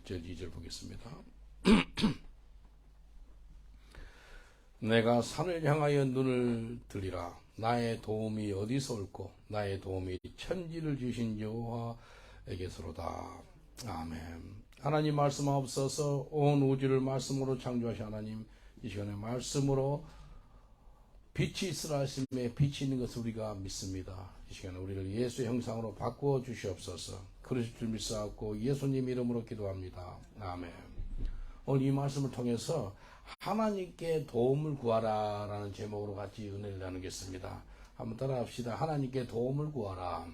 1절 2절 보겠습니다. 내가 산을 향하여 눈을 들리라. 나의 도움이 어디서 올꼬? 나의 도움이 천지를 주신 여호와에게서로다. 아멘. 하나님 말씀하옵소서. 온 우주를 말씀으로 창조하신 하나님, 이 시간에 말씀으로 빛이 있으라 하심에 빛이 있는 것을 우리가 믿습니다. 이 시간에 우리를 예수의 형상으로 바꾸어 주시옵소서. 그러실 줄 믿사옵고 예수님 이름으로 기도합니다. 아멘. 오늘 이 말씀을 통해서 하나님께 도움을 구하라 라는 제목으로 같이 은혜를 나누겠습니다. 한번 따라합시다. 하나님께 도움을 구하라.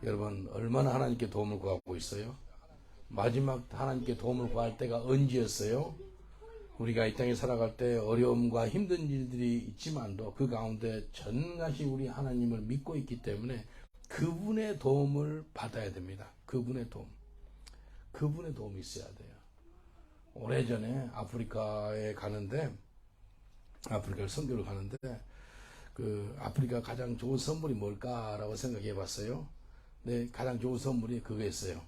여러분, 얼마나 하나님께 도움을 구하고 있어요? 마지막 하나님께 도움을 구할 때가 언제였어요? 우리가 이 땅에 살아갈 때 어려움과 힘든 일들이 있지만도 그 가운데 전능하신 우리 하나님을 믿고 있기 때문에 그분의 도움을 받아야 됩니다. 그분의 도움이 있어야 돼요. 오래전에 아프리카를 선교를 가는데 그 아프리카 가장 좋은 선물이 뭘까라고 생각해 봤어요. 네, 가장 좋은 선물이 그거였어요.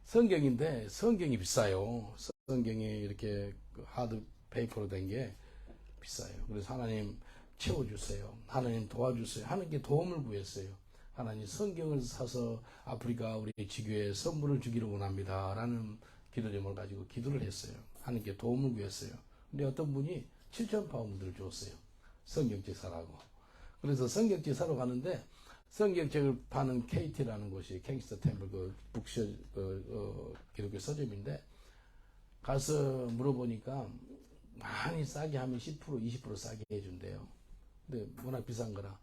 성경인데 성경이 비싸요. 성경이 이렇게 하드 페이퍼로 된 게 비싸요. 그래서 하나님 채워주세요. 하나님 도와주세요. 하나님께 도움을 구했어요. 하나님 성경을 사서 아프리카 우리 지교에 선물을 주기를 원합니다 라는 기도 제목을 가지고 기도를 했어요. 하나님께 도움을 구했어요. 근데 어떤 분이 7,000파운드를 줬어요. 성경책 사라고. 그래서 성경책 사러 가는데 성경책을 파는 KT라는 곳이 캥스터 템플 북셔 기독교 서점인데 가서 물어보니까 많이 싸게 하면 10% 20% 싸게 해준대요. 근데 워낙 비싼 거라.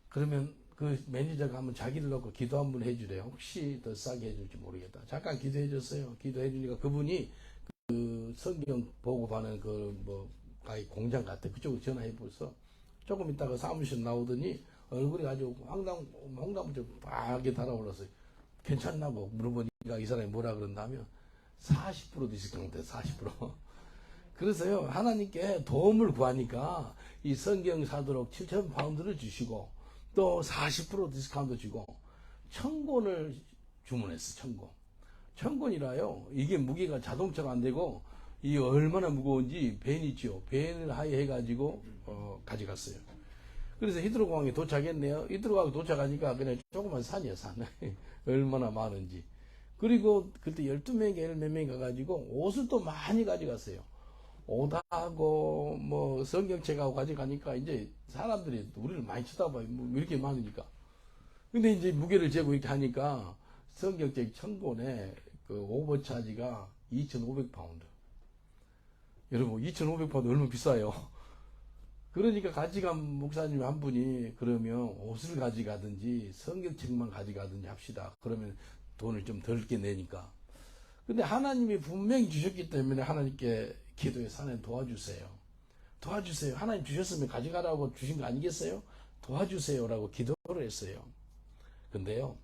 그러면 그 매니저가 한번 자기를 놓고 기도 한번 해주래요. 혹시 더 싸게 해줄지 모르겠다. 잠깐 기도해 줬어요. 기도해 주니까 그분이 그 성경 보고하는 공장 같아. 그쪽으로 전화해 보서 조금 있다가 사무실 나오더니 얼굴이 아주 홍당무처럼 빨게 달아올랐어요. 괜찮나고 물어보니까 이 사람이 뭐라 그런다면 40% 디스카운트 40%. 그래서요, 하나님께 도움을 구하니까 이 성경 사도록 7,000파운드를 주시고 또 40% 디스카운트 주고 천권을 주문했어. 천권이라요. 이게 무게가 자동차가 안 되고 이 얼마나 무거운지 벤 있죠. 벤을 하에 해가지고 가져갔어요. 그래서 히드로공항에 도착했네요. 히드로공항에 도착하니까 그냥 조그만 산이에요. 산. 얼마나 많은지. 그리고 그때 12명이 몇 명이 가가지고 옷을 또 많이 가져갔어요. 옷하고 성경책하고 가져가니까 이제 사람들이 우리를 많이 쳐다봐요. 이렇게 많으니까. 근데 이제 무게를 재고 이렇게 하니까 성경책 1000권에 그 오버차지가 2,500파운드. 여러분 2,500파운드 얼마나 비싸요. 그러니까 가져간 목사님 한 분이 그러면 옷을 가져가든지 성경책만 가져가든지 합시다. 그러면 돈을 좀 덜게 내니까. 근데 하나님이 분명히 주셨기 때문에 하나님께 기도해서 하나님 도와주세요. 하나님 주셨으면 가져가라고 주신 거 아니겠어요? 도와주세요라고 기도를 했어요. 근데요,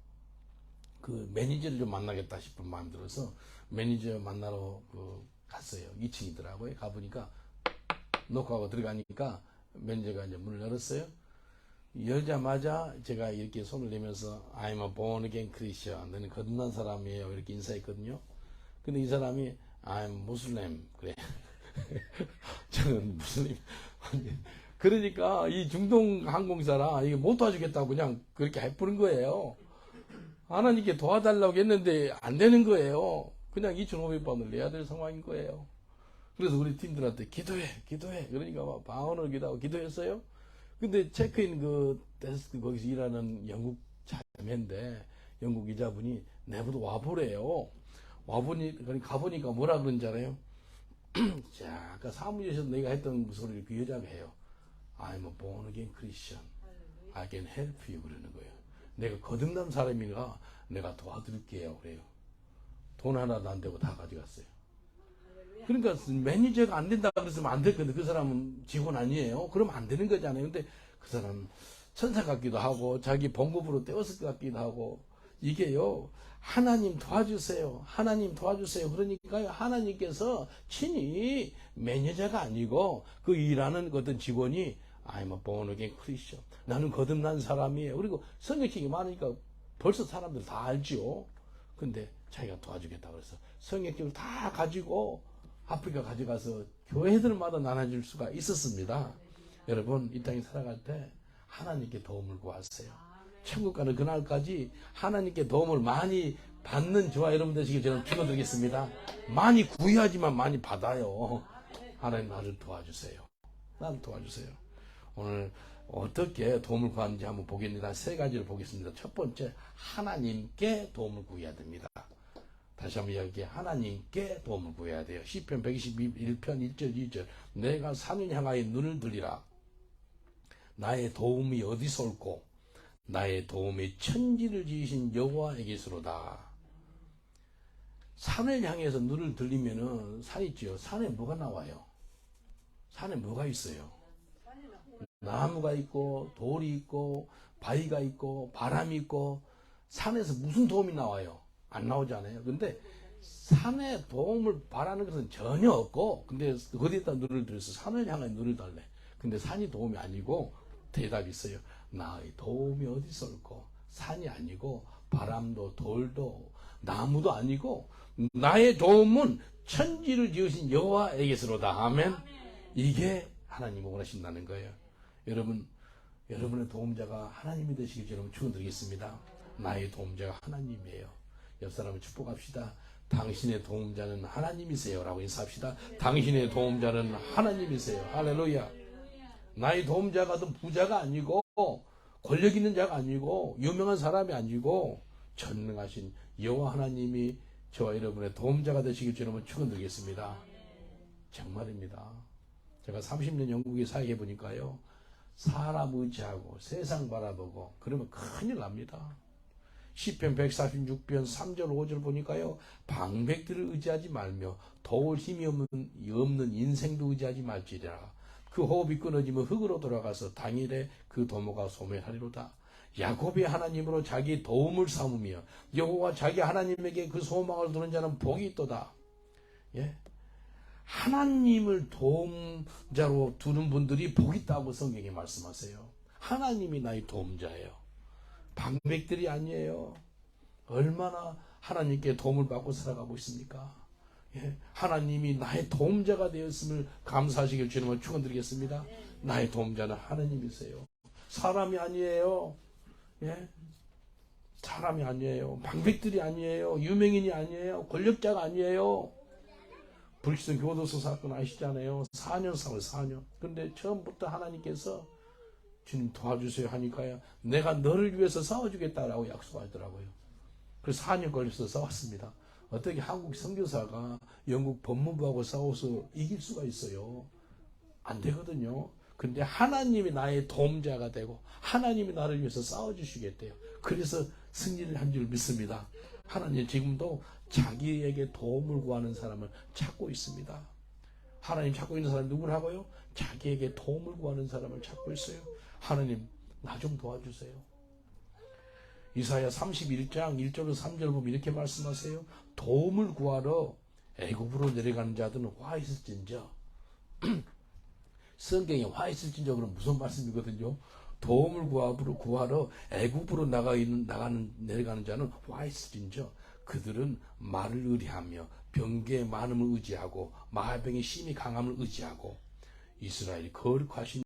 그 매니저를 좀 만나겠다 싶은 마음이 들어서 매니저 만나러 갔어요. 2층이더라고요. 가보니까 녹화하고 들어가니까 매니저가 이제 문을 열었어요. 열자마자 제가 이렇게 손을 내면서 I'm a born again Christian. 너는 거듭난 사람이에요. 이렇게 인사했거든요. 근데 이 사람이 I'm Muslim. 그래. 저는 무슬림. 그러니까 이 중동 항공사라 이게 못 도와주겠다고 그냥 그렇게 해부른 거예요. 하나님께 도와달라고 했는데 안 되는 거예요. 그냥 2,500번을 내야 될 상황인 거예요. 그래서 우리 팀들한테 기도해. 그러니까 막 방언을 기도하고 기도했어요. 근데 체크인 데스크 거기서 일하는 영국 자매인데 영국 이자분이 내보다 와보래요. 가보니까 뭐라 그런지 알아요? 자, 아까 사무실에서 내가 했던 소리를 그 여자가 해요. I'm a born again Christian. I can help you. 그러는 거예요. 내가 거듭난 사람이니까 내가 도와드릴게요. 그래요. 돈 하나도 안 되고 다 가져갔어요. 그러니까 매니저가 안 된다 그랬으면 안 됐거든. 그 사람은 직원 아니에요. 그러면 안 되는 거잖아요. 근데 그 사람 천사 같기도 하고 자기 봉급으로 떼었을 것 같기도 하고 이게요. 하나님 도와주세요. 그러니까요. 하나님께서 친히 매니저가 아니고 그 일하는 어떤 직원이 I'm a born again Christian. 나는 거듭난 사람이에요. 그리고 성경책이 많으니까 벌써 사람들 다 알지요. 근데 자기가 도와주겠다고 그래서 성경책을 다 가지고 아프리카 가져가서 교회들마다 나눠줄 수가 있었습니다. 여러분, 이 땅에 살아갈 때 하나님께 도움을 구하세요. 천국 가는 그날까지 하나님께 도움을 많이 받는 저와 여러분 되시길 저는 축원드리겠습니다. 많이 구해야지만 많이 받아요. 하나님 나를 도와주세요. 나를 도와주세요. 오늘 어떻게 도움을 구하는지 한번 보겠습니다. 세 가지를 보겠습니다. 첫 번째, 하나님께 도움을 구해야 됩니다. 다시 한번 이야기해. 하나님께 도움을 구해야 돼요. 시편 121편 1절 2절. 내가 산을 향하여 눈을 들리라. 나의 도움이 어디서 올꼬? 나의 도움이 천지를 지으신 여호와에게서로다. 산을 향해서 눈을 들리면은 산 있지요. 산에 뭐가 나와요? 산에 뭐가 있어요? 나무가 있고 돌이 있고 바위가 있고 바람이 있고. 산에서 무슨 도움이 나와요? 안 나오잖아요. 근데 산에 도움을 바라는 것은 전혀 없고, 근데 어디에다 눈을 들여서 산을 향해 눈을 달래. 근데 산이 도움이 아니고 대답이 있어요. 나의 도움이 어디서 올꼬? 산이 아니고 바람도 돌도 나무도 아니고 나의 도움은 천지를 지으신 여호와에게서로다. 아멘. 이게 하나님이 원하신다는 거예요. 여러분, 여러분의 도움자가 하나님이 되시길 여러분 축원드리겠습니다. 나의 도움자가 하나님이에요. 옆 사람을 축복합시다. 당신의 도움자는 하나님이세요 라고 인사합시다. 당신의 도움자는 하나님이세요. 할렐루야. 나의 도움자가 부자가 아니고 권력 있는 자가 아니고 유명한 사람이 아니고 전능하신 여호와 하나님이 저와 여러분의 도움자가 되시길 여러분 축원드리겠습니다. 정말입니다. 제가 30년 영국에 살게 보니까요, 사람 의지하고 세상 바라보고 그러면 큰일 납니다. 시편 146편 3절 5절 보니까요, 방백들을 의지하지 말며 도울 힘이 없는 인생도 의지하지 말지라. 그 호흡이 끊어지면 흙으로 돌아가서 당일에 그 도모가 소멸하리로다. 야곱의 하나님으로 자기 도움을 삼으며 여호와 자기 하나님에게 그 소망을 두는 자는 복이 있도다. 예? 하나님을 도움자로 두는 분들이 복 있다고 성경에 말씀하세요. 하나님이 나의 도움자예요. 방백들이 아니에요. 얼마나 하나님께 도움을 받고 살아가고 있습니까? 예, 하나님이 나의 도움자가 되었음을 감사하시길 주님을 축원드리겠습니다. 나의 도움자는 하나님이세요. 사람이 아니에요. 예? 사람이 아니에요. 방백들이 아니에요. 유명인이 아니에요. 권력자가 아니에요. 불기성 교도소 사건 아시잖아요. 4년 싸워요. 4년. 근데 처음부터 하나님께서 주님 도와주세요 하니까요, 내가 너를 위해서 싸워주겠다라고 약속하더라고요. 그래서 4년 걸려서 싸웠습니다. 어떻게 한국 선교사가 영국 법무부하고 싸워서 이길 수가 있어요? 안 되거든요. 근데 하나님이 나의 도움자가 되고 하나님이 나를 위해서 싸워주시겠대요. 그래서 승리를 한 줄 믿습니다. 하나님 지금도 자기에게 도움을 구하는 사람을 찾고 있습니다. 하나님 찾고 있는 사람이 누구라고요? 자기에게 도움을 구하는 사람을 찾고 있어요. 하나님, 나 좀 도와주세요. 이사야 31장 1절로 3절 보면 이렇게 말씀하세요. 도움을 구하러 애굽으로 내려가는 자들은 화 있을진저. 성경에 화 있을진저 그럼 무슨 말씀이거든요? 도움을 구하러 애굽으로 내려가는 자는 화 있을진저. 그들은 말을 의뢰하며 병기의 많음을 의지하고 마병의 심히 강함을 의지하고 이스라엘이 거룩하신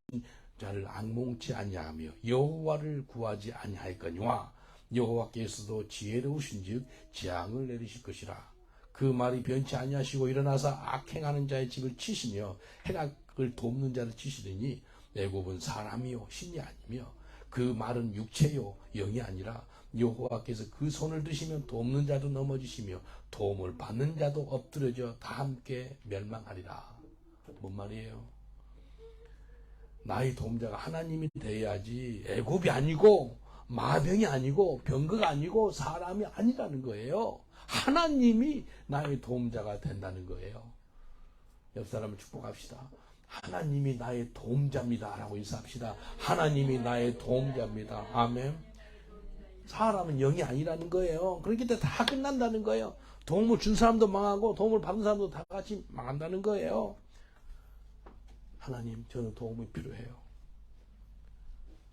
자를 앙몽치 아니하며 여호와를 구하지 아니하였거니와 여호와께서도 지혜로우신즉 재앙을 내리실 것이라. 그 말이 변치 아니하시고 일어나서 악행하는 자의 집을 치시며 행악을 돕는 자를 치시더니 애굽은 사람이요 신이 아니며 그 말은 육체요 영이 아니라 여호와께서 그 손을 드시면 돕는 자도 넘어지시며 도움을 받는 자도 엎드려져 다 함께 멸망하리라. 뭔 말이에요? 나의 도움자가 하나님이 돼야지 애굽이 아니고 마병이 아니고 병거가 아니고 사람이 아니라는 거예요. 하나님이 나의 도움자가 된다는 거예요. 옆 사람을 축복합시다. 하나님이 나의 도움자입니다 라고 인사합시다. 하나님이 나의 도움자입니다. 아멘. 사람은 영이 아니라는 거예요. 그렇기 때문에 다 끝난다는 거예요. 도움을 준 사람도 망하고 도움을 받은 사람도 다 같이 망한다는 거예요. 하나님, 저는 도움이 필요해요.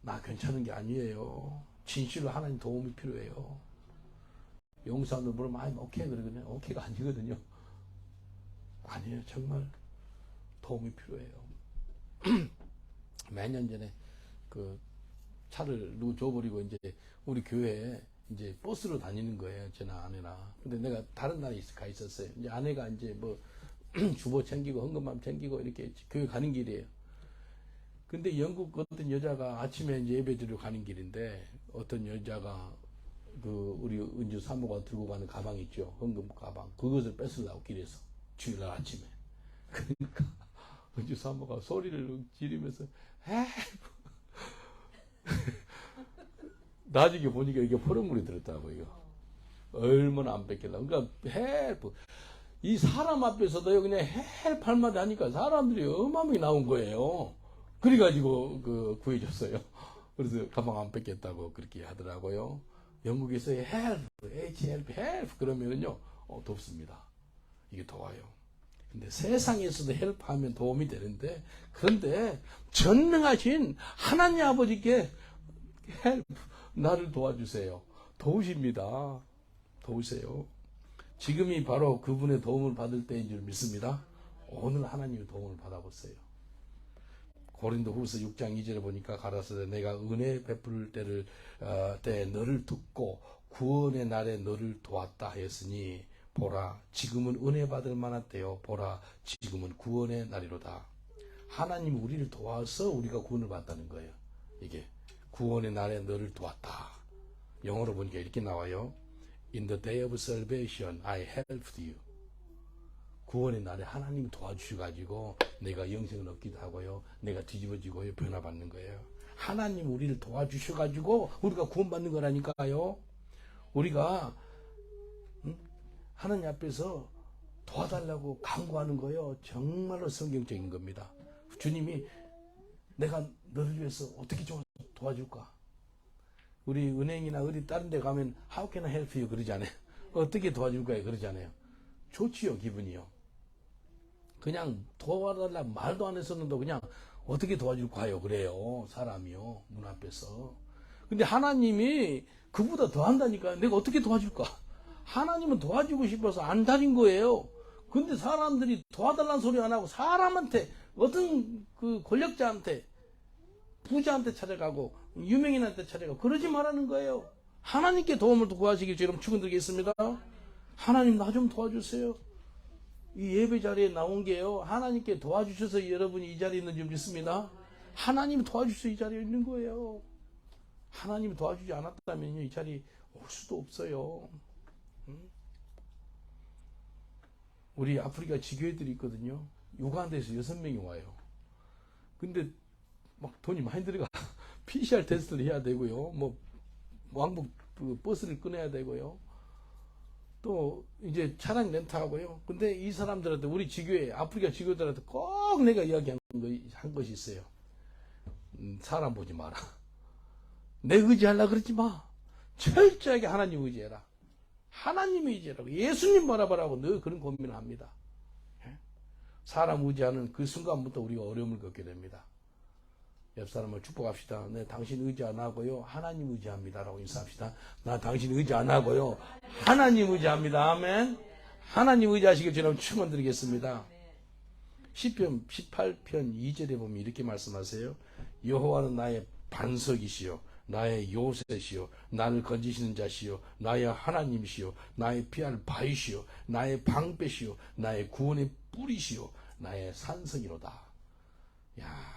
나 괜찮은 게 아니에요. 진실로 하나님 도움이 필요해요. 영국 사람들 물으면 아니 오케이 그러거든요. 오케이가 아니거든요. 아니에요. 정말 도움이 필요해요. 몇 년 전에 그 차를 누구 줘버리고 이제 우리 교회에 이제 버스로 다니는 거예요. 저나 아내나. 근데 내가 다른 나라에 가 있었어요. 이제 아내가 이제 뭐 주보 챙기고 헌금함 챙기고 이렇게 교회 가는 길이에요. 근데 영국 어떤 여자가 아침에 이제 예배 드리러 가는 길인데 어떤 여자가 그 우리 은주 사모가 들고 가는 가방 있죠. 헌금 가방. 그것을 뺏으려고 길에서 주일날 아침에. 그러니까 은주 사모가 소리를 지르면서 나중에 보니까 이게 포령물이 들었다고 이거. 얼마나 안 뺏길라. 그러니까 헬프. 이 사람 앞에서도 그냥 헬프 할 마디 하니까 사람들이 어마어마하게 나온 거예요. 그래가지고 그 구해줬어요. 그래서 가방 안 뺏겠다고 그렇게 하더라고요. 영국에서 help, help 그러면은요 돕습니다. 이게 도와요. 근데 세상에서도 help 하면 도움이 되는데 그런데 전능하신 하나님 아버지께 help 나를 도와주세요. 도우십니다. 도우세요. 지금이 바로 그분의 도움을 받을 때인 줄 믿습니다. 오늘 하나님의 도움을 받아보세요. 고린도 후서 6장 2절에 보니까 가라사대 내가 은혜 베풀 때 너를 듣고 구원의 날에 너를 도왔다 하였으니 보라 지금은 은혜 받을 만한 때요 보라 지금은 구원의 날이로다. 하나님 우리를 도와서 우리가 구원을 받다는 거예요. 이게 구원의 날에 너를 도왔다. 영어로 보니까 이렇게 나와요. In the day of salvation I helped you. 구원의 날에 하나님이 도와주셔가지고 내가 영생을 얻기도 하고요. 내가 뒤집어지고요. 변화받는 거예요. 하나님 우리를 도와주셔가지고 우리가 구원받는 거라니까요. 우리가 하나님 앞에서 도와달라고 간구하는 거예요. 정말로 성경적인 겁니다. 주님이 내가 너를 위해서 어떻게 도와줄까? 우리 은행이나 어디 다른 데 가면 How can I help you? 그러지 않아요. 어떻게 도와줄 거예요? 그러지 않아요. 좋지요. 기분이요. 그냥 도와달라 말도 안 했었는데 그냥 어떻게 도와줄까요? 그래요. 사람이요. 문 앞에서. 근데 하나님이 그보다 더 한다니까. 내가 어떻게 도와줄까? 하나님은 도와주고 싶어서 안 다닌 거예요. 근데 사람들이 도와달라는 소리 안 하고 사람한테 어떤 그 권력자한테 부자한테 찾아가고 유명인한테 찾아가고 그러지 말라는 거예요. 하나님께 도움을 구하시기 위해 축원드리겠습니다. 하나님 나 좀 도와주세요. 이 예배 자리에 나온 게요. 하나님께 도와주셔서 여러분이 이 자리에 있는 줄 믿습니다. 하나님이 도와주셔서 이 자리에 있는 거예요. 하나님이 도와주지 않았다면 이 자리에 올 수도 없어요. 우리 아프리카 지교회들이 있거든요. 우간다에서 6명이 와요. 근데 막 돈이 많이 들어가. PCR 테스트를 해야 되고요. 뭐 왕복 버스를 끊어야 되고요. 또 이제 차량 렌트하고요. 근데 이 사람들한테 우리 지교회 아프리카 지교들한테 꼭 내가 이야기한 것이 있어요. 사람 보지 마라. 내 의지하려고 그러지 마. 철저하게 하나님 의지해라. 하나님 의지하라고. 예수님 바라보라고 늘 그런 고민을 합니다. 사람 의지하는 그 순간부터 우리가 어려움을 겪게 됩니다. 옆 사람을 축복합시다. 네, 당신 의지 안 하고요. 하나님 의지합니다. 라고 인사합시다. 나 당신 의지 안 하고요. 하나님 의지합니다. 아멘. 하나님 의지하시길 저는 축원드리겠습니다. 시편 18편 2절에 보면 이렇게 말씀하세요. 여호와는 나의 반석이시요 나의 요새시요 나를 건지시는 자시요 나의 하나님이시요 나의 피할 바위시요 나의 방패시요 나의 구원의 뿌리시요 나의 산성이로다. 야,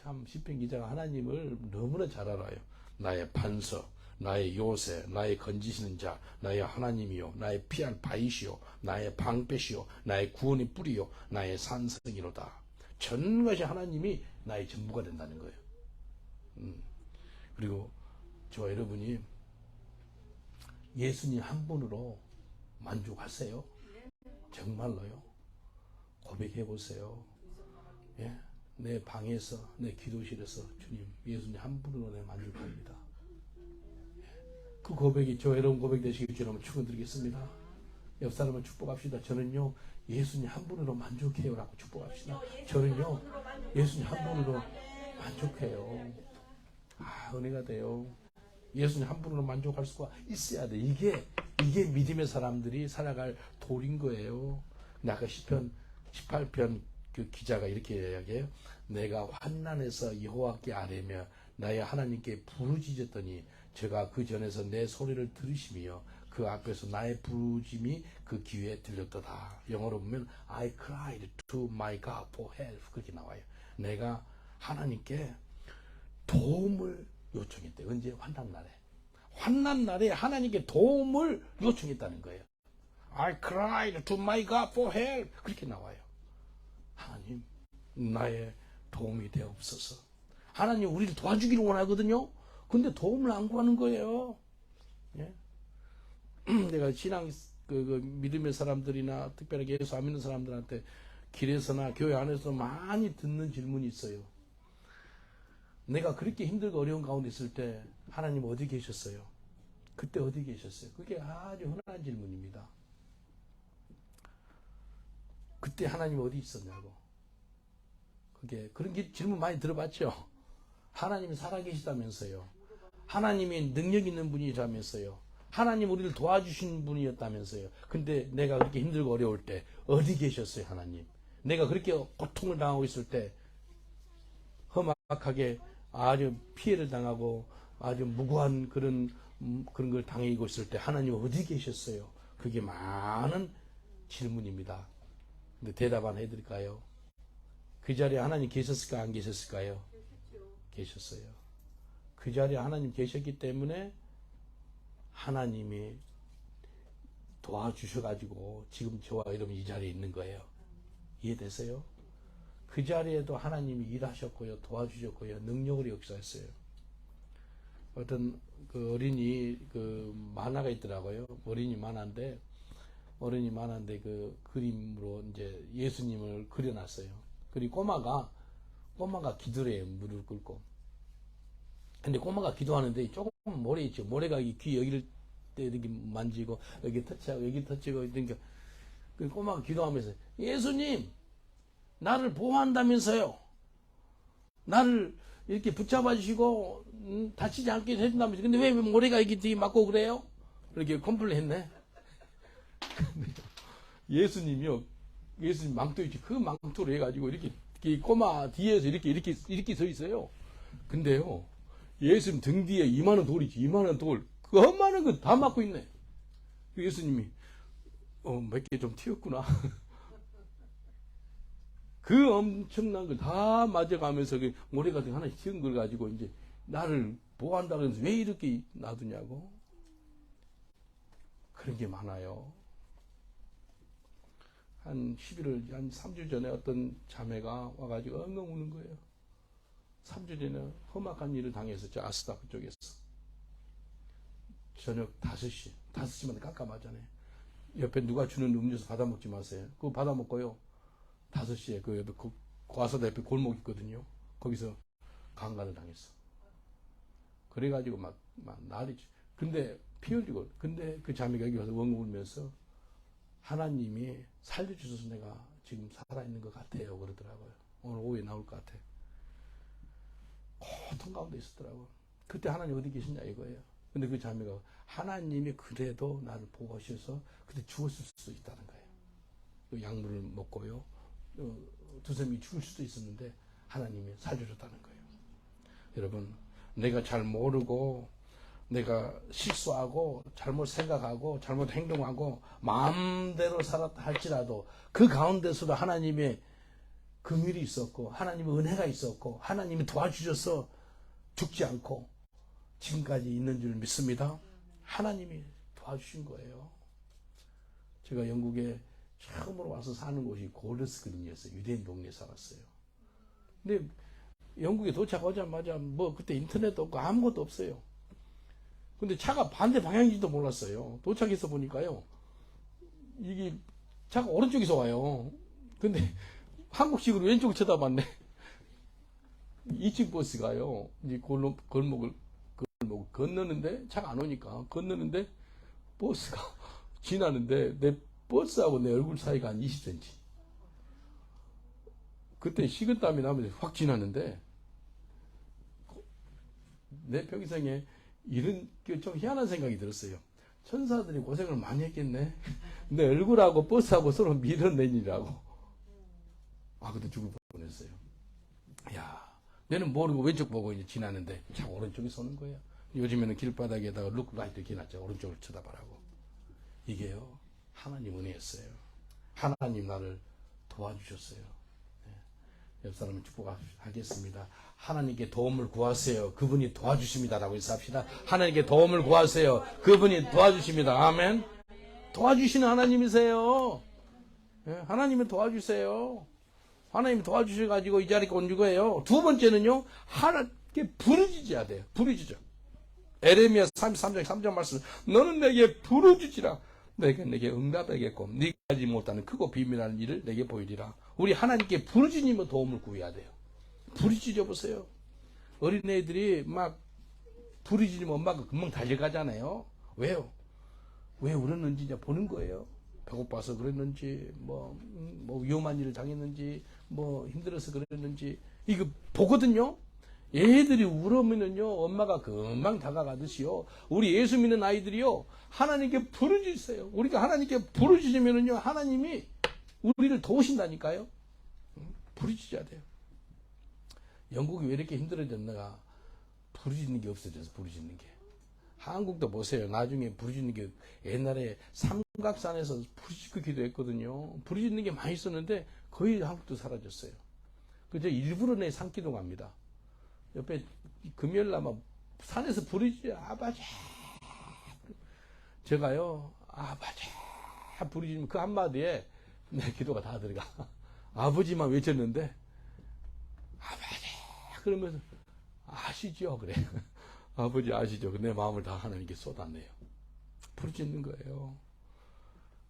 참 시편 기자가 하나님을 너무나 잘 알아요. 나의 반석, 나의 요새, 나의 건지시는 자, 나의 하나님이요, 나의 피할 바위시요, 나의 방패시요, 나의 구원의 뿌리요, 나의 산성이로다. 전 것이 하나님이 나의 전부가 된다는 거예요. 그리고 저와 여러분이 예수님 한 분으로 만족하세요? 정말로요? 고백해 보세요. 예? 내 방에서, 내 기도실에서 주님, 예수님 한 분으로 내 만족합니다. 그 고백이 저 여러분 고백 되시길 주님 축원드리겠습니다. 옆 사람을 축복합시다. 저는요 예수님 한 분으로 만족해요 라고 축복합시다. 저는요 예수님 한 분으로 만족해요. 아, 은혜가 돼요. 예수님 한 분으로 만족할 수가 있어야 돼. 이게 믿음의 사람들이 살아갈 도리인 거예요. 근데 아까 시편 18편 그 기자가 이렇게 이야기해요. 내가 환난에서 여호와께 아뢰며 나의 하나님께 부르짖었더니 제가 그 전에서 내 소리를 들으시며 그 앞에서 나의 부르짖음이 그 귀에 들렸도다. 영어로 보면 I cried to my God for help 그렇게 나와요. 내가 하나님께 도움을 요청했대. 언제? 환난 날에. 환난 날에 하나님께 도움을 요청했다는 거예요. I cried to my God for help 그렇게 나와요. 하나님 나의 도움이 되옵소서. 하나님 우리를 도와주기를 원하거든요. 근데 도움을 안 구하는 거예요. 예? 내가 신앙 그 믿음의 사람들이나 특별하게 예수 안 믿는 사람들한테 길에서나 교회 안에서 많이 듣는 질문이 있어요. 내가 그렇게 힘들고 어려운 가운데 있을 때 하나님 어디 계셨어요? 그때 어디 계셨어요? 그게 아주 흔한 질문입니다. 그때 하나님 어디 있었냐고. 그런 질문 많이 들어봤죠? 하나님이 살아계시다면서요. 하나님이 능력 있는 분이라면서요. 하나님 우리를 도와주신 분이었다면서요. 근데 내가 그렇게 힘들고 어려울 때 어디 계셨어요, 하나님? 내가 그렇게 고통을 당하고 있을 때 험악하게 아주 피해를 당하고 아주 무고한 그런 걸 당하고 있을 때 하나님 어디 계셨어요? 그게 많은 질문입니다. 근데 대답 안 해드릴까요? 그 자리에 하나님 계셨을까 안 계셨을까요? 계셨어요. 그 자리에 하나님 계셨기 때문에 하나님이 도와주셔가지고 지금 저와 여러분 이 자리에 있는 거예요. 이해되세요? 그 자리에도 하나님이 일하셨고요, 도와주셨고요, 능력으로 역사했어요. 어떤 그 어린이 그 만화가 있더라고요. 어린이 만화인데 그 그림으로 이제 예수님을 그려놨어요. 그리고 꼬마가 기도를 해요. 무릎 꿇고. 근데 꼬마가 기도하는데 조금 모래 있죠. 모래가 귀 여기를 이렇게 만지고 여기 터치하고 여기 터치고 이러니까 그 꼬마가 기도하면서 예수님 나를 보호한다면서요. 나를 이렇게 붙잡아 주시고 다치지 않게 해준다면서. 근데 왜 모래가 이렇게 뒤에 맞고 그래요? 이렇게 컴플레인 했네. 예수님 망토 있지. 그 망토로 해가지고 이렇게 꼬마 뒤에서 이렇게 서 있어요. 근데요, 예수님 등 뒤에 이만한 돌이지. 이만한 돌. 그 엄마는 그 다 맞고 있네. 예수님이 몇 개 좀 튀었구나. 그 엄청난 걸 다 맞아가면서 그 모래 같은 거 하나씩 튀은 걸 가지고 이제 나를 보호한다 그러면서 왜 이렇게 놔두냐고. 그런 게 많아요. 한 11월, 한 3주 전에 어떤 자매가 와가지고 엉엉 우는 거예요. 3주 전에 험악한 일을 당했었죠. 아스타 그쪽에서. 저녁 5시마다 깜깜하잖아요. 옆에 누가 주는 음료수 받아 먹지 마세요. 그거 받아 먹고요. 5시에 그 옆에 과사다 옆에 골목 있거든요. 거기서 강간을 당했어. 그래가지고 막 난리지. 근데 피 흘리고. 근데 그 자매가 여기 와서 엉엉 울면서 하나님이 살려주셔서 내가 지금 살아있는 것 같아요. 그러더라고요. 오늘 오후에 나올 것 같아. 고통 가운데 있었더라고요. 그때 하나님 어디 계시냐 이거예요. 근데 그 자매가 하나님이 그래도 나를 보호하셔서 그때 죽었을 수도 있다는 거예요. 그 약물을 먹고요. 두세미 죽을 수도 있었는데 하나님이 살려줬다는 거예요. 여러분, 내가 잘 모르고 내가 실수하고 잘못 생각하고 잘못 행동하고 마음대로 살았다 할지라도 그 가운데서도 하나님의 긍휼이 있었고 하나님의 은혜가 있었고 하나님이 도와주셔서 죽지 않고 지금까지 있는 줄 믿습니다. 하나님이 도와주신 거예요. 제가 영국에 처음으로 와서 사는 곳이 골드스 그린이었어요. 유대인 동네에 살았어요. 근데 영국에 도착하자마자 뭐 그때 인터넷도 없고 아무것도 없어요. 근데 차가 반대 방향인지도 몰랐어요. 도착해서 보니까요, 이게 차가 오른쪽에서 와요. 근데 한국식으로 왼쪽을 쳐다봤네. 2층 버스가요, 이제 골목을 건너는데 차가 안 오니까 건너는데 버스가 지나는데 내 버스하고 내 얼굴 사이가 한 20cm. 그때 식은땀이 나면서 확 지나는데 내 평생에 이런 좀 희한한 생각이 들었어요. 천사들이 고생을 많이 했겠네. 내 얼굴하고 버스하고 서로 밀어내니라고. 근데 죽을 뻔했어요. 야, 내는 모르고 왼쪽 보고 이제 지나는데 자 오른쪽에 서는 거예요. 요즘에는 길바닥에다가 룩라이트 이렇게 놨죠. 오른쪽을 쳐다보라고. 이게요, 하나님 은혜였어요. 하나님 나를 도와주셨어요. 옆 사람을 축복하겠습니다. 하나님께 도움을 구하세요. 그분이 도와주십니다라고 인사합시다. 하나님께 도움을 구하세요. 그분이 도와주십니다. 아멘. 도와주시는 하나님이세요. 하나님이 도와주세요. 하나님이 도와주셔가지고 이 자리에 온 거예요. 두 번째는요, 하나님께 부르짖어야 돼요. 부르짖어. 에레미야 33장 3절 말씀. 너는 내게 부르짖으라. 내가 내게 응답하겠고 네가 알지 못하는 크고 비밀한 일을 내게 보이리라. 우리 하나님께 부르짖으며 도움을 구해야 돼요. 부르짖어 보세요. 어린애들이 막 부르짖으면 엄마가 금방 달려가잖아요. 왜요? 왜 울었는지 이제 보는 거예요. 배고파서 그랬는지, 뭐 위험한 일을 당했는지, 뭐 힘들어서 그랬는지, 이거 보거든요. 얘들이 울으면은요, 엄마가 금방 다가가듯이요. 우리 예수 믿는 아이들이요, 하나님께 부르짖으세요. 우리가 하나님께 부르짖으면은요, 하나님이 우리를 도우신다니까요. 부르짖어야 돼요. 영국이 왜 이렇게 힘들어졌나가? 부르짖는 게 없어져서 부르짖는 게. 한국도 보세요. 나중에 부르짖는 게 옛날에 삼각산에서 부르짖고 기도했거든요. 부르짖는 게 많이 있었는데 거의 한국도 사라졌어요. 그저 일부러 내 산기도 갑니다. 옆에 금요일날 산에서 부르짖어요. 아버지. 제가요, 아버지. 부르짖으면 그 한마디에 내 기도가 다 들어가. 아버지만 외쳤는데, 아버지. 그러면서, 아시죠? 그래. 아버지 아시죠? 내 마음을 다 하나님께 쏟아내요. 부르짖는 거예요.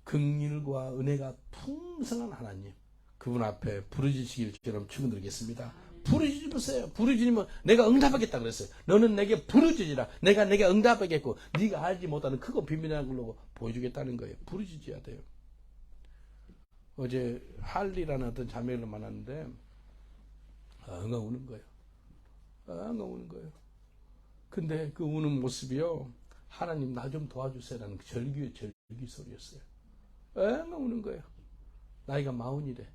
긍휼과 은혜가 풍성한 하나님. 그분 앞에 부르짖으시기처럼 축원드리겠습니다. 부르짖으세요. 부르짖으면 내가 응답하겠다 그랬어요. 너는 내게 부르짖으라. 내가 내게 응답하겠고 네가 알지 못하는 크고 비밀한 걸로 보여주겠다는 거예요. 부르짖어야 돼요. 어제 할리라는 어떤 자매를 만났는데 엉엉 우는 거예요. 엉엉 우는 거예요. 근데 그 우는 모습이요, 하나님 나 좀 도와주세요라는 절규의 절규 소리였어요. 엉엉 우는 거예요. 나이가 40이래.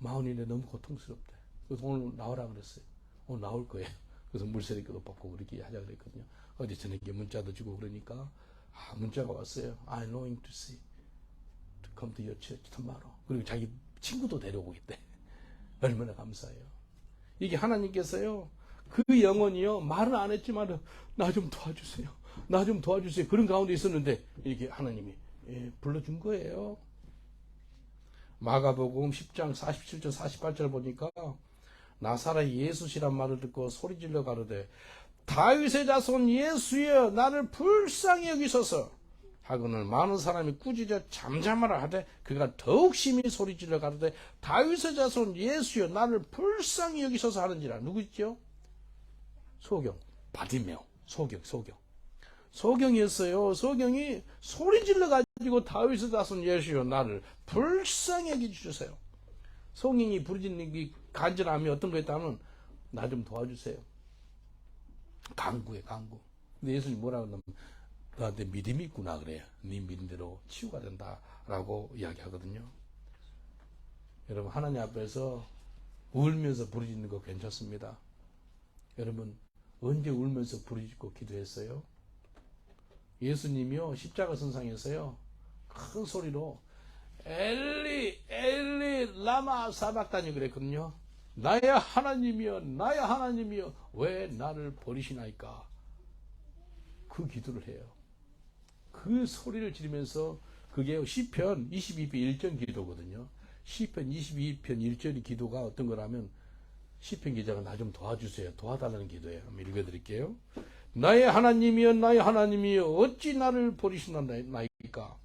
40인데 너무 고통스럽대. 그래서 오늘 나오라 그랬어요. 오늘 나올 거예요. 그래서 물세례기도 받고 그렇게 하자 그랬거든요. 어제 저녁에 문자도 주고 그러니까 문자가 왔어요. I'm going to see, to come to your church tomorrow. 그리고 자기 친구도 데려오고 있대. 얼마나 감사해요. 이게 하나님께서요, 그 영혼이요, 말은 안 했지만 나 좀 도와주세요. 나 좀 도와주세요. 그런 가운데 있었는데 이렇게 하나님이 불러준 거예요. 마가복음 10장 47절 48절 보니까 나사렛 예수시란 말을 듣고 소리질러 가로되 다윗의 자손 예수여 나를 불쌍히 여기소서 하거늘 많은 사람이 꾸짖어 잠잠하라 하되 그가 더욱 심히 소리질러 가로되 다윗의 자손 예수여 나를 불쌍히 여기소서 하는지라. 누구 있죠? 소경, 바디메오, 소경이었어요. 소경이 소리질러 가지고 다윗의 자손 예수여 나를 불쌍히 여기주세요. 소경이 부르짖는 게 간절함이 어떤 거였다면 나 좀 도와주세요. 강구해, 강구. 근데 예수님 뭐라고 하냐면 너한테 믿음이 있구나 그래요. 네 믿음대로 치유가 된다라고 이야기하거든요. 여러분 하나님 앞에서 울면서 부르짖는 거 괜찮습니다. 여러분 언제 울면서 부르짖고 기도했어요? 예수님이요 십자가 선상에서요 큰 소리로 엘리 엘리 라마 사박다니 그랬거든요. 나의 하나님이여 나의 하나님이여 왜 나를 버리시나이까. 그 기도를 해요. 그 소리를 지르면서 그게 시편 22편 1절 기도거든요. 시편 22편 1절의 기도가 어떤 거라면 시편 기자가 나 좀 도와주세요. 도와달라는 기도예요. 한번 읽어드릴게요. 나의 하나님이여 나의 하나님이여 어찌 나를 버리시나이까.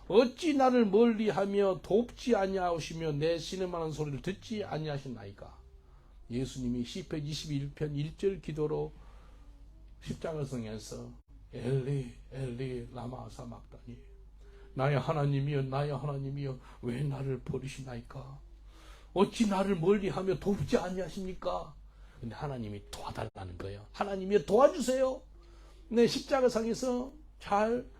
어찌 나를 멀리하며 돕지 아니하시며 내 신음하는 소리를 듣지 아니하시나이까. 예수님이 시편 21편 1절 기도로 십자가 성에서 엘리 엘리 라마 사막다니 나의 하나님이여 나의 하나님이여 왜 나를 버리시나이까. 어찌 나를 멀리하며 돕지 아니하십니까. 근데 하나님이 도와달라는 거예요. 하나님이 도와주세요. 내 십자가상에서 잘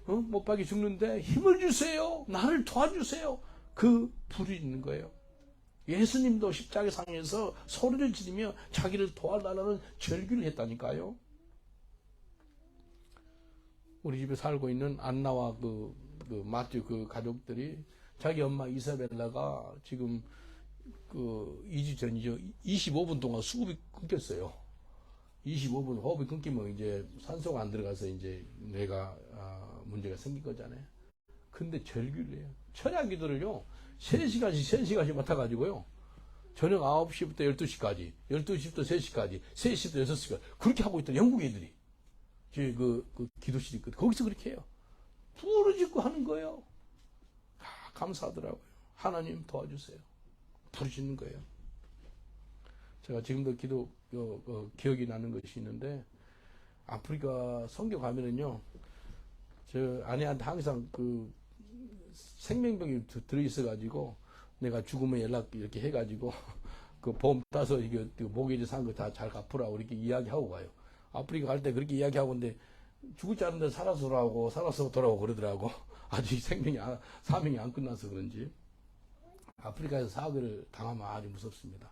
못 박혀 죽는데 힘을 주세요. 나를 도와주세요. 그 불이 있는 거예요. 예수님도 십자가상에서 소리를 지르며 자기를 도와달라는 절규를 했다니까요. 우리 집에 살고 있는 안나와 그 마tiu 그 가족들이 자기 엄마 이사벨라가 지금 그 2주 전이죠. 25분 동안 수급이 끊겼어요. 25분 호흡이 끊기면 이제 산소가 안 들어가서 이제 뇌가 문제가 생긴 거잖아요. 근데 절규를 해요. 철야 기도를요. 3시간씩 맡아가지고요. 저녁 9시부터 12시까지, 12시부터 3시까지, 3시부터 6시까지 그렇게 하고 있던 영국 애들이 저희 그 기도실이 있거든요. 거기서 그렇게 해요. 부르짖고 하는 거예요. 감사하더라고요. 하나님 도와주세요. 부르짖는 거예요. 제가 지금도 기억이 나는 것이 있는데, 아프리카 선교 가면은요, 저 아내한테 항상 그 생명병이 들어있어가지고, 내가 죽으면 연락 이렇게 해가지고, 그 보험 따서 이게 모기지 산 거 다 잘 갚으라고 이렇게 이야기하고 가요. 아프리카 갈 때 그렇게 이야기하고 있는데, 죽을 줄 알았는데 살아서 돌아오고 그러더라고. 아직 사명이 안 끝나서 그런지. 아프리카에서 사고를 당하면 아주 무섭습니다.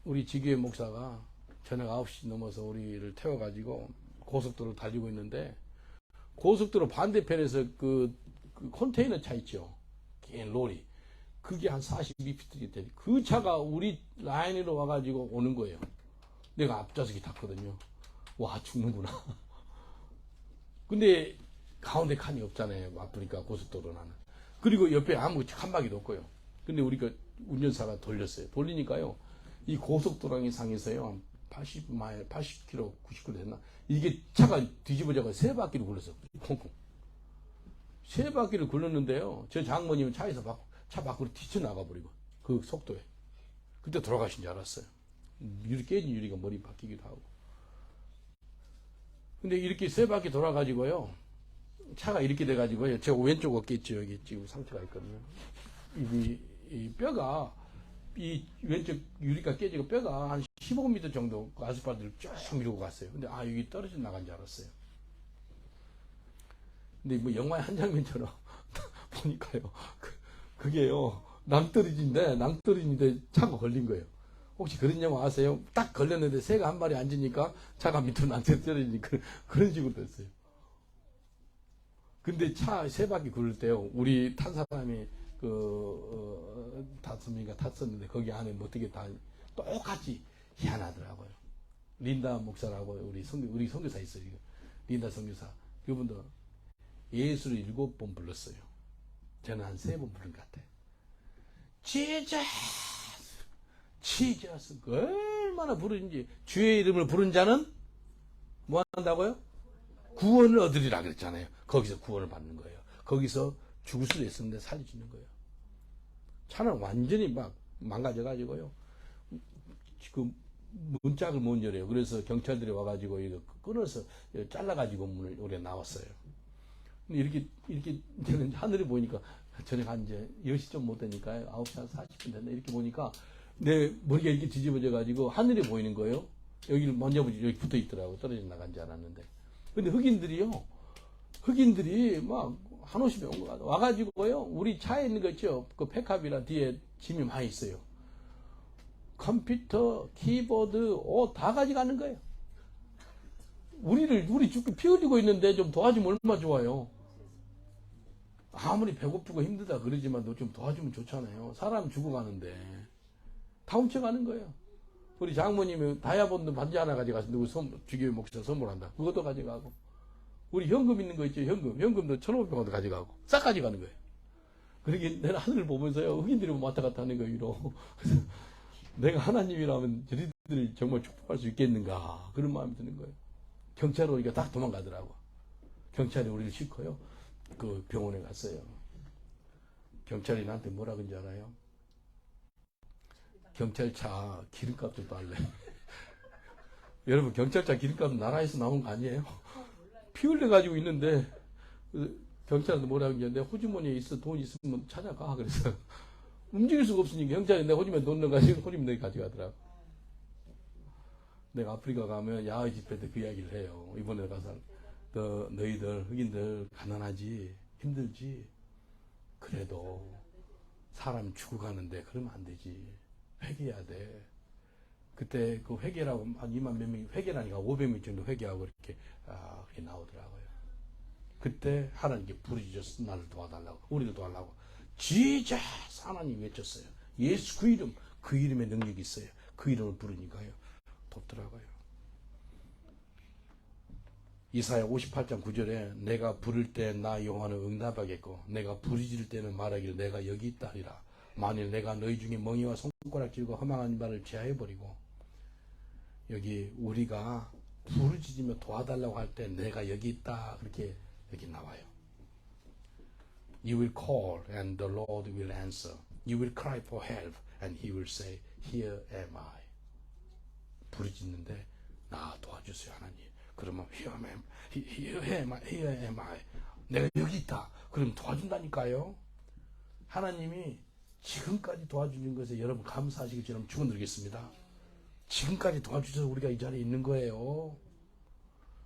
우리 지교회 목사가 저녁 9시 넘어서 우리를 태워가지고 고속도로 달리고 있는데, 고속도로 반대편에서 그 컨테이너 차 있죠. 긴 롤이. 그게 한 42피트 되니 그 차가 우리 라인으로 와가지고 오는 거예요. 내가 앞좌석에 탔거든요. 와, 죽는구나. 근데 가운데 칸이 없잖아요. 아프리카 고속도로는. 그리고 옆에 아무 칸막이도 없고요. 근데 우리가 운전사가 돌렸어요. 돌리니까요. 이 고속도로 상에서요. 한 80마일, 80km, 90km 됐나? 이게 차가 뒤집어져서 3바퀴를 굴렀어. 콩콩. 3바퀴를 굴렀는데요. 저 장모님은 차 밖으로 뛰쳐나가버리고. 그 속도에. 그때 돌아가신 줄 알았어요. 깨진 유리가 머리 박히기도 하고. 근데 이렇게 3바퀴 돌아가지고요. 차가 이렇게 돼가지고요. 제 왼쪽 어깨 있죠. 여기 지금 상처가 있거든요. 이 뼈가, 이 왼쪽 유리가 깨지고 뼈가 한 15m 정도 아스팔트를 쭉 밀고 갔어요. 근데 여기 떨어져 나간 줄 알았어요. 근데 뭐 영화의 한 장면처럼 보니까요. 그게요. 낭떠러지인데 차가 걸린 거예요. 혹시 그런 영화 아세요? 딱 걸렸는데 새가 한 마리 앉으니까 차가 밑으로 낭떠러지니까 그런 식으로 됐어요. 근데 차 3바퀴 굴릴 때요. 우리 탄 사람이 5명인가 탔었는데 거기 안에 뭐 어떻게 다 똑같이 희한하더라고요. 린다 목사라고 우리 선교사 있어요. 린다 선교사. 그분도 예수를 7번 불렀어요. 저는 한 3번 부른 것 같아요. 지저스 얼마나 부르는지. 주의 이름을 부른 자는 뭐 한다고요? 구원을 얻으리라 그랬잖아요. 거기서 구원을 받는 거예요. 거기서 죽을 수도 있었는데 살려주는 거예요. 차는 완전히 막 망가져가지고요. 지금 문짝을 못 열어요. 그래서 경찰들이 와가지고 이거 끊어서 잘라가지고 문을 우리가 나왔어요. 근데 이렇게 저는 하늘이 보이니까 저녁 한 이제 10시 좀 못 되니까 9시 한 40분 됐나 이렇게 보니까 내 머리가 이렇게 뒤집어져가지고 하늘이 보이는 거예요. 여기를 먼저 여기 붙어 있더라고. 떨어져 나간 줄 알았는데. 근데 흑인들이 막 한오십에 온 거 같아. 와가지고요. 우리 차에 있는 거 있죠. 그 팩업이나 뒤에 짐이 많이 있어요. 컴퓨터, 키보드, 옷 다 가져가는 거예요. 우리 죽고 피 흘리고 있는데 좀 도와주면 얼마나 좋아요. 아무리 배고프고 힘들다 그러지만 너 좀 도와주면 좋잖아요. 사람 죽어가는데 다 훔쳐가는 거예요. 우리 장모님이 다이아몬드 반지 하나 가져가서 누구 주교회 목사 선물한다. 그것도 가져가고. 우리 현금 있는 거 있죠. 현금도 1,500원도 가져가고. 싹 가져가는 거예요. 그러게 내가 하늘을 보면서요. 흑인들이 왔다 갔다 하는 거 위로. 그래서 내가 하나님이라면 저희들을 정말 축복할 수 있겠는가. 그런 마음이 드는 거예요. 경찰 오니까 딱 도망가더라고. 경찰이 우리를 싣고요. 그 병원에 갔어요. 경찰이 나한테 뭐라 그런지 알아요? 경찰차 기름값 좀 달래. 여러분, 경찰차 기름값 나라에서 나온 거 아니에요? 피 흘려가지고 있는데, 경찰한테 뭐라 그러는지, 내 호주머니에 있어, 돈 있으면 찾아가. 그래서, 움직일 수가 없으니까 경찰이 내 호주머니에 돈 넣어가지고 호주머니에 가져가더라고. 내가 아프리카 가면 야외 집회 때 그 이야기를 해요. 이번에 가서 너희들 흑인들 가난하지 힘들지 그래도 사람이 죽어가는데 그러면 안 되지. 회개해야 돼. 그때 그 회개라고 한 2만 몇 명이 회개라니까 500명 정도 회개하고 이렇게 그렇게 나오더라고요. 그때 하나님께 부르짖었어. 나를 도와달라고 우리를 도와달라고 지저스 하나님 외쳤어요. 예수 그 이름 그 이름에 능력이 있어요. 그 이름을 부르니까요 돕더라고요. 이사야 58장 9절에 내가 부를 때 나 여호와는 응답하겠고 내가 부르짖을 때는 말하기를 내가 여기 있다 하리라. 만일 내가 너희 중에 멍에와 손가락질과 허망한 말을 제하여버리고 여기 우리가 부르짖으며 도와달라고 할 때 내가 여기 있다 그렇게 여기 나와요. You will call and the Lord will answer. You will cry for help and He will say, Here am I. 부르짖는데 나 도와주세요 하나님. 그러면 Here am I. 내가 여기 있다. 그럼 도와준다니까요. 하나님이 지금까지 도와주는 것에 여러분 감사하시길 저는 축원드리겠습니다. 지금까지 도와주셔서 우리가 이 자리에 있는 거예요.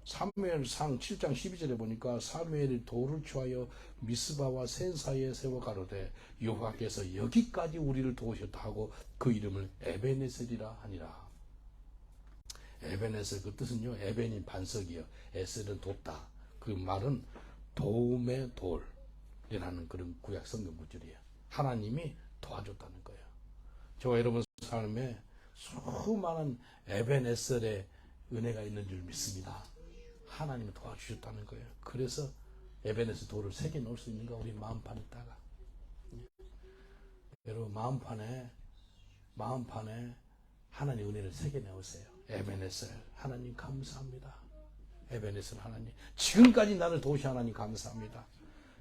사무엘상 7장 12절에 보니까 사무엘이 돌을 취하여 미스바와 센 사이에 세워 가로되 여호와께서 여기까지 우리를 도우셨다 하고 그 이름을 에베네셀이라 하니라. 에베네셀 그 뜻은요 에벤이 반석이요 에셀은 돕다. 그 말은 도움의 돌이라는 그런 구약 성경 구절이에요. 하나님이 도와줬다는 거예요. 저와 여러분 삶에 수많은 에베네셀의 은혜가 있는 줄 믿습니다. 하나님이 도와주셨다는 거예요. 그래서 에베네셀 돌을 새겨 놓을 수 있는 거 우리 마음판에다가 여러분 마음판에 하나님 은혜를 새겨 놓으세요. 에베네셀 하나님 감사합니다. 에베네셀 하나님 지금까지 나를 도우신 하나님 감사합니다.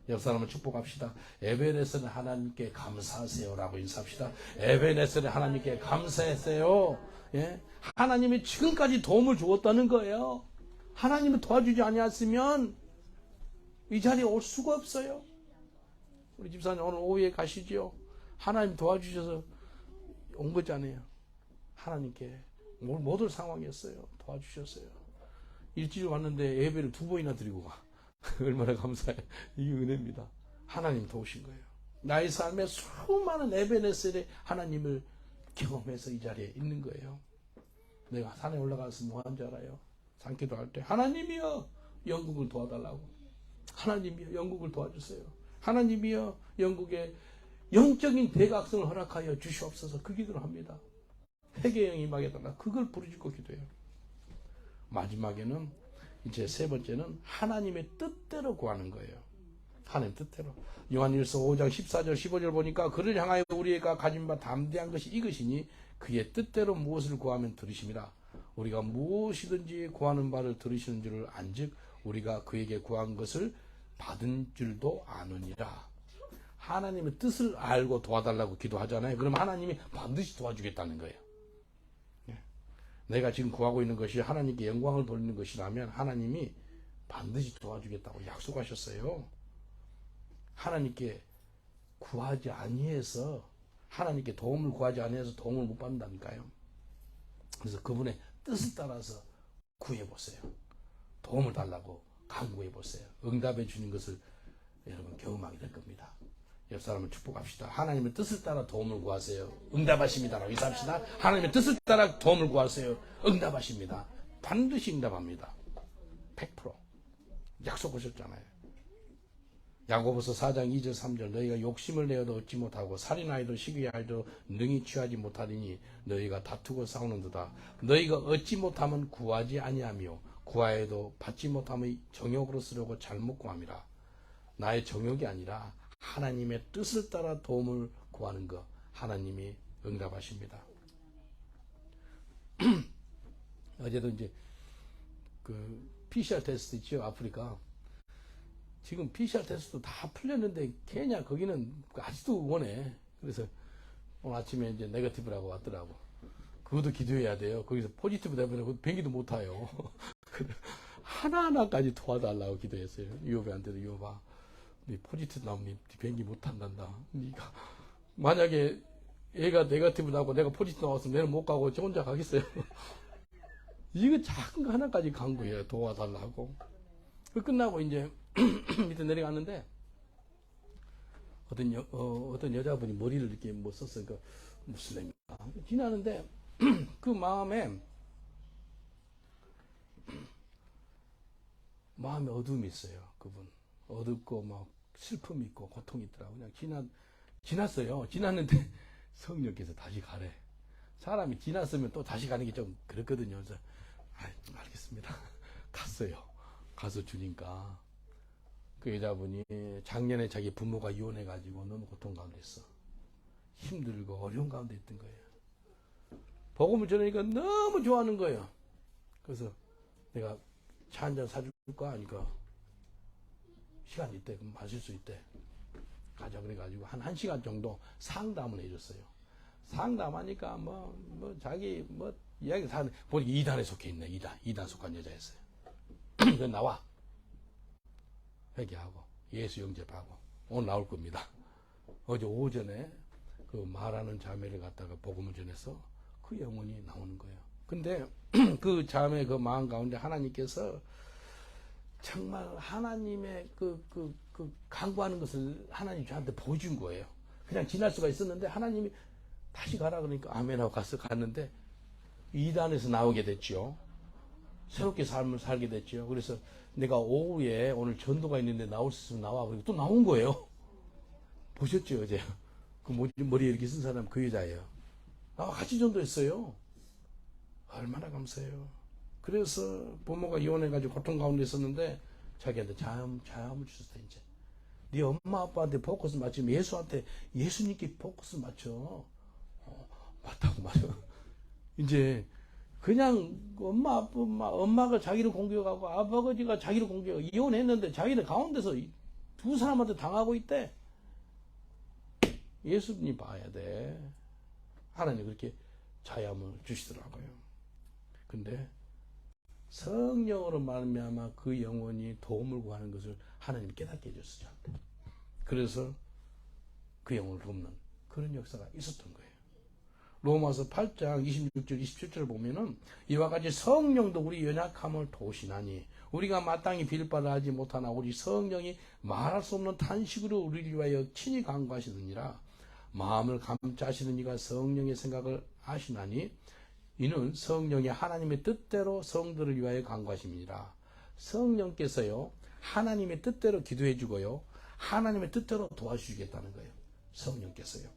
옆 사람을 축복합시다. 에베네셀 하나님께 감사하세요라고 인사합시다. 에베네셀 하나님께 감사하세요. 예? 하나님이 지금까지 도움을 주었다는 거예요. 하나님이 도와주지 아니었으면 이 자리에 올 수가 없어요. 우리 집사님 오늘 오후에 가시죠. 하나님 도와주셔서 온 거잖아요. 하나님께 못 올 상황이었어요. 도와주셨어요. 일주일 왔는데 예배를 2번이나 드리고 가. 얼마나 감사해. 이게 은혜입니다. 하나님 도우신 거예요. 나의 삶에 수많은 에베네셀의 하나님을 경험해서 이 자리에 있는 거예요. 내가 산에 올라가서 뭐 한 줄 알아요? 산기도 할 때 하나님이여 영국을 도와달라고. 하나님이여 영국을 도와주세요. 하나님이여 영국에 영적인 대각성을 허락하여 주시옵소서. 그 기도를 합니다. 회개의 영이 임하게달라. 그걸 부르짖고 기도해요. 마지막에는 이제 세 번째는 하나님의 뜻대로 구하는 거예요. 하나님 뜻대로. 요한일서 5장 14절 15절 보니까 그를 향하여 우리가 가진 바 담대한 것이 이것이니 그의 뜻대로 무엇을 구하면 들으심이라. 우리가 무엇이든지 구하는 바를 들으시는 줄을 안즉 우리가 그에게 구한 것을 받은 줄도 아느니라. 하나님의 뜻을 알고 도와달라고 기도하잖아요. 그럼 하나님이 반드시 도와주겠다는 거예요. 내가 지금 구하고 있는 것이 하나님께 영광을 돌리는 것이라면 하나님이 반드시 도와주겠다고 약속하셨어요. 하나님께 구하지 아니해서 하나님께 도움을 구하지 아니해서 도움을 못 받는다니까요. 그래서 그분의 뜻을 따라서 구해보세요. 도움을 달라고 간구해보세요. 응답해 주는 것을 여러분 경험하게 될 겁니다. 옆 사람을 축복합시다. 하나님의 뜻을 따라 도움을 구하세요. 응답하십니다라고 인사합시다. 하나님의 뜻을 따라 도움을 구하세요. 응답하십니다. 반드시 응답합니다. 100% 약속하셨잖아요. 야고보서 4장 2절 3절 너희가 욕심을 내어도 얻지 못하고 살인하여도 시기하여도 능히 취하지 못하리니 너희가 다투고 싸우는도다. 너희가 얻지 못하면 구하지 아니하며 구하여도 받지 못하면 정욕으로 쓰려고 잘못 구함이라. 나의 정욕이 아니라 하나님의 뜻을 따라 도움을 구하는 것 하나님이 응답하십니다. 어제도 이제 그 PCR 테스트 있죠. 아프리카 지금 PCR 테스트도 다 풀렸는데 케냐 거기는 아직도 원해. 그래서 오늘 아침에 이제 네거티브라고 왔더라고. 그것도 기도해야 돼요. 거기서 포지티브 되면 비행기도 못 타요. 하나하나까지 도와달라고 기도했어요. 유오바한테도 유오바 포지티브 나오면 비행기 못 탄단다. 니가 만약에 얘가 네거티브 나고 내가 포지티브 나왔으면 내는 못 가고 저 혼자 가겠어요. 이거 작은 거 하나까지 간 거예요. 도와달라고. 그 끝나고 이제 밑에 내려갔는데 어떤 여자분이 머리를 이렇게 뭐 썼어요. 그 무슬림이다. 지나는데 그 마음에 어둠이 있어요. 그분 어둡고 막 슬픔이 있고 고통이 있더라고. 그냥 지났어요. 지났는데 성령께서 다시 가래. 사람이 지났으면 또 다시 가는 게 좀 그렇거든요. 그래서 알겠습니다. 갔어요. 가서 주니까 그 여자분이 작년에 자기 부모가 이혼해가지고 너무 고통 가운데 있어. 힘들고 어려운 가운데 있던 거예요. 복음을 전하니까 너무 좋아하는 거예요. 그래서 내가 차 한잔 사줄까 하니까 시간 있대. 그럼 마실 수 있대. 가자 그래가지고 한 1시간 정도 상담을 해줬어요. 상담하니까 자기 이야기 다 보니까 2단에 속해 있네. 2단 속한 여자였어요. 그 나와 회개하고 예수 영접하고 오늘 나올 겁니다. 어제 오전에 그 말하는 자매를 갖다가 복음을 전해서 그 영혼이 나오는 거예요. 근데 그 자매 그 마음 가운데 하나님께서 정말 하나님의 그 강구하는 것을 하나님 저한테 보여준 거예요. 그냥 지날 수가 있었는데 하나님이 다시 가라 그러니까 아멘하고 갔는데 2단에서 나오게 됐죠. 새롭게 삶을 살게 됐죠. 그래서 내가 오후에 오늘 전도가 있는데 나올 수 있으면 나와. 그리고 또 나온 거예요. 보셨죠, 어제? 그 머리에 이렇게 쓴 사람 그 여자예요. 나와 같이 전도했어요. 얼마나 감사해요. 그래서 부모가 이혼해가지고 고통 가운데 있었는데 자기한테 자음을 주셨다, 이제. 네 엄마 아빠한테 포커스 맞추면 예수님께 포커스 맞춰. 맞다고 맞아. 이제 그냥 엄마가 자기를 공격하고 아버지가 자기를 공격하고 이혼했는데 자기는 가운데서 두 사람한테 당하고 있대. 예수님 봐야 돼. 하나님 그렇게 자유함을 주시더라고요. 근데 성령으로 말미암아 그 영혼이 도움을 구하는 것을 하나님이 깨닫게 해줬어요. 그래서 그 영혼을 돕는 그런 역사가 있었던 거예요. 로마서 8장 26절 27절 보면은 이와 같이 성령도 우리 연약함을 도우시나니 우리가 마땅히 빌 바를 하지 못하나 우리 성령이 말할 수 없는 탄식으로 우리를 위하여 친히 간구하시느니라. 마음을 감짜시는 이가 성령의 생각을 아시나니 이는 성령이 하나님의 뜻대로 성도를 위하여 간구하심이니라. 성령께서요 하나님의 뜻대로 기도해 주고요 하나님의 뜻대로 도와주시겠다는 거예요. 성령께서요.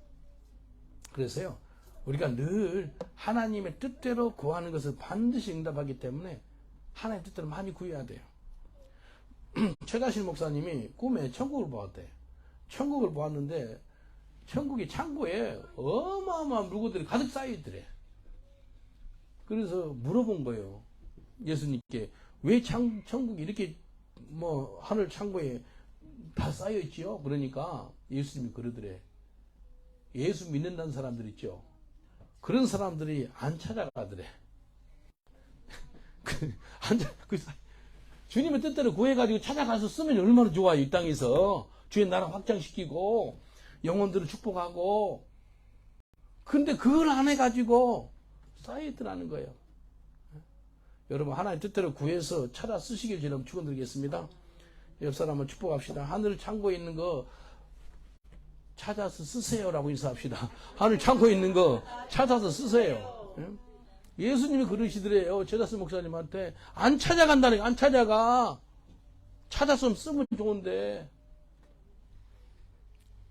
그래서요 우리가 늘 하나님의 뜻대로 구하는 것을 반드시 응답하기 때문에 하나님의 뜻대로 많이 구해야 돼요. 최다실 목사님이 꿈에 천국을 보았대. 천국을 보았는데 천국의 창고에 어마어마한 물건들이 가득 쌓여있더래. 그래서 물어본 거예요. 예수님께 왜 천국이 이렇게 하늘 창고에 다 쌓여있지요? 그러니까 예수님이 그러더래. 예수 믿는다는 사람들 있죠? 그런 사람들이 안 찾아가더래. 주님의 뜻대로 구해가지고 찾아가서 쓰면 얼마나 좋아요. 이 땅에서 주의 나라 확장시키고 영혼들을 축복하고. 근데 그걸 안 해가지고 쌓여있더라는 거예요. 여러분 하나님 뜻대로 구해서 찾아 쓰시길 저는 축원드리겠습니다. 옆 사람을 축복합시다. 하늘 창고에 있는 거 찾아서 쓰세요라고 인사합시다. 하늘 창고에 있는 거 찾아서 쓰세요. 예수님이 그러시더래요. 최다스 목사님한테. 안 찾아간다는 거예요. 안 찾아가. 찾아서 쓰면 좋은데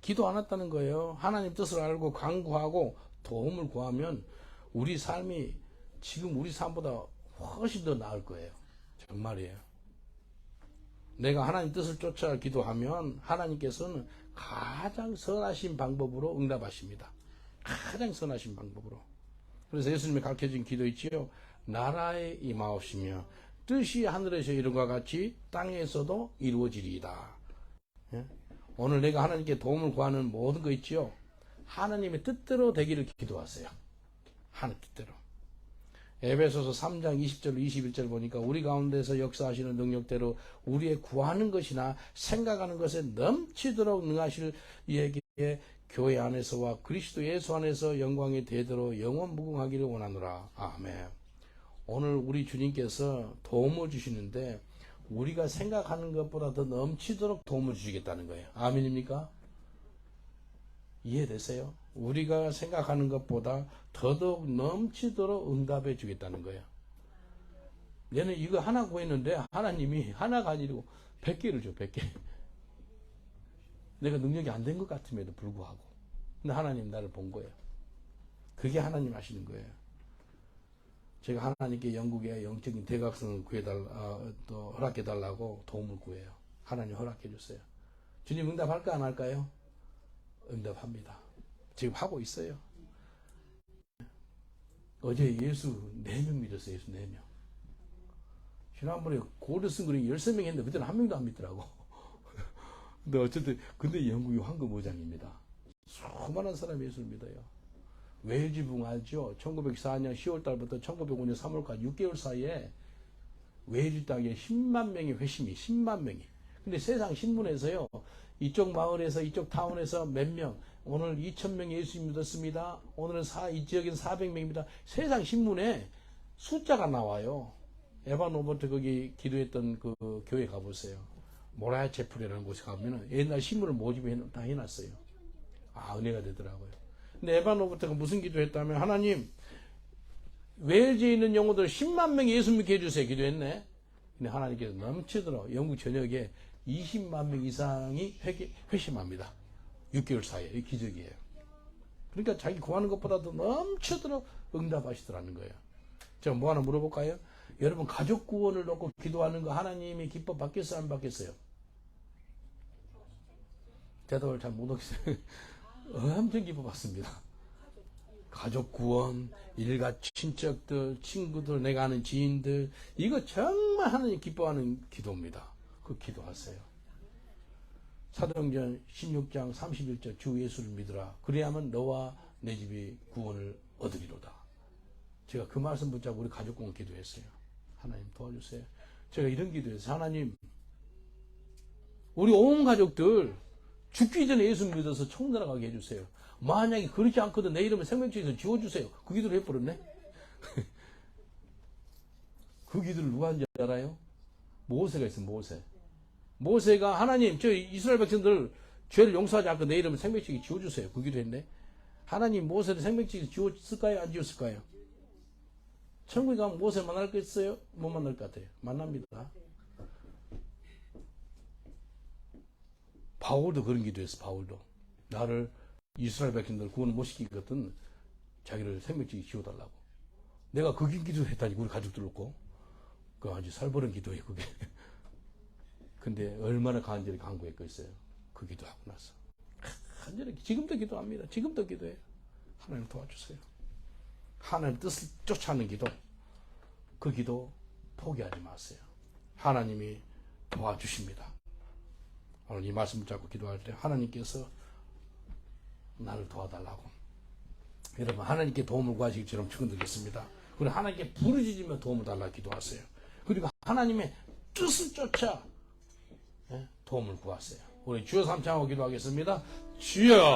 기도 안 했다는 거예요. 하나님 뜻을 알고 간구하고 도움을 구하면 우리 삶이 지금 우리 삶보다 훨씬 더 나을 거예요. 정말이에요. 내가 하나님 뜻을 쫓아 기도하면 하나님께서는 가장 선하신 방법으로 응답하십니다. 가장 선하신 방법으로. 그래서 예수님이 가르쳐준 기도 있지요. 나라에 임하옵시며 뜻이 하늘에서 이룬 것 같이 땅에서도 이루어지리이다. 예? 오늘 내가 하나님께 도움을 구하는 모든 거 있지요. 하나님의 뜻대로 되기를 기도하세요. 하나님 뜻대로. 에베소서 3장 20절 21절 보니까 우리 가운데서 역사하시는 능력대로 우리의 구하는 것이나 생각하는 것에 넘치도록 능하실 이에게 교회 안에서와 그리스도 예수 안에서 영광이 되도록 영원 무궁하기를 원하노라. 아멘. 오늘 우리 주님께서 도움을 주시는데 우리가 생각하는 것보다 더 넘치도록 도움을 주시겠다는 거예요. 아멘입니까? 이해되세요? 우리가 생각하는 것보다 더더욱 넘치도록 응답해 주겠다는 거예요. 얘는 이거 하나 구했는데 하나님이 하나가 아니고 100개를 줘. 100개. 내가 능력이 안 된 것 같음에도 불구하고 근데 하나님 나를 본 거예요. 그게 하나님 하시는 거예요. 제가 하나님께 영국의 영적인 대각성을 또 허락해 달라고 도움을 구해요. 하나님 허락해 주세요. 주님 응답할까 안 할까요? 응답합니다. 지금 하고 있어요. 어제 예수 4명 믿었어요. 예수 4명. 지난번에 고려승거리 13명 했는데 그때는 한 명도 안 믿더라고. 근데 어쨌든 근데 영국이 황금오장입니다. 수많은 사람이 예수를 믿어요. 웨일즈 붕 알죠? 1904년 10월달부터 1905년 3월까지 6개월 사이에 웨일즈 땅에 10만 명의 회심이 10만 명이. 근데 세상 신문에서요. 이쪽 마을에서 이쪽 타운에서 몇 명, 오늘 2,000명 예수 믿었습니다. 오늘은 이 지역에는 400명입니다. 세상 신문에 숫자가 나와요. 에반 로버트 거기 기도했던 그 교회 가보세요. 모라야 제풀이라는 곳에 가면 옛날 신문을 모집해 다 해놨어요. 아, 은혜가 되더라고요. 근데 에반 로버트가 무슨 기도했다면 하나님 웨일즈에 있는 영혼들 10만 명 예수 믿게 해주세요. 기도했네. 근데 하나님께서 넘치도록 영국 전역에 20만 명 이상이 회심합니다. 6개월 사이에. 이 기적이에요. 그러니까 자기 구하는 것보다도 넘치도록 응답하시더라는 거예요. 제가 뭐 하나 물어볼까요? 여러분 가족 구원을 놓고 기도하는 거 하나님이 기뻐 받겠어요? 안 받겠어요? 대답을 잘 못 하겠어요. 엄청 기뻐 받습니다. 가족 구원, 일가 친척들, 친구들, 내가 아는 지인들 이거 정말 하나님 기뻐하는 기도입니다. 그 기도하세요. 사도행전 16장 31절 주 예수를 믿으라. 그래야만 너와 내 집이 구원을 얻으리로다. 제가 그 말씀 붙잡고 우리 가족 구원 기도했어요. 하나님 도와주세요. 제가 이런 기도했어요. 하나님 우리 온 가족들 죽기 전에 예수 믿어서 천국나라가게 해주세요. 만약에 그렇지 않거든 내 이름을 생명책에서 지워주세요. 그 기도를 해버렸네. 그 기도를 누가 한지 알아요? 모세가 있어요. 모세가 하나님 저 이스라엘 백성들 죄를 용서하지 않고 내 이름을 생명책에 지워주세요. 그 기도했네. 하나님 모세를 생명책에 지웠을까요? 안 지웠을까요? 천국에 가면 모세 만날겠어요? 못 만날 것 같아요. 만납니다. 바울도 그런 기도했어. 바울도 나를 이스라엘 백성들 구원 못 시키거든 자기를 생명책에 지워달라고. 내가 그 기도를 했다니 우리 가족들 놓고 그 아주 살벌한 기도예요 그게. 근데 얼마나 간절히 간구했겠어요. 그 기도하고 나서 간절히 지금도 기도합니다. 지금도 기도해요. 하나님 도와주세요. 하나님 뜻을 쫓아가는 기도, 그 기도 포기하지 마세요. 하나님이 도와주십니다. 오늘 이 말씀을 잡고 기도할 때 하나님께서 나를 도와달라고. 여러분 하나님께 도움을 구하시기 처럼 축원드리겠습니다. 그리고 하나님께 부르짖으며 도움을 달라고 기도하세요. 그리고 하나님의 뜻을 쫓아 도움을 구하세요. 우리 주여 삼창하고 기도하겠습니다. 주여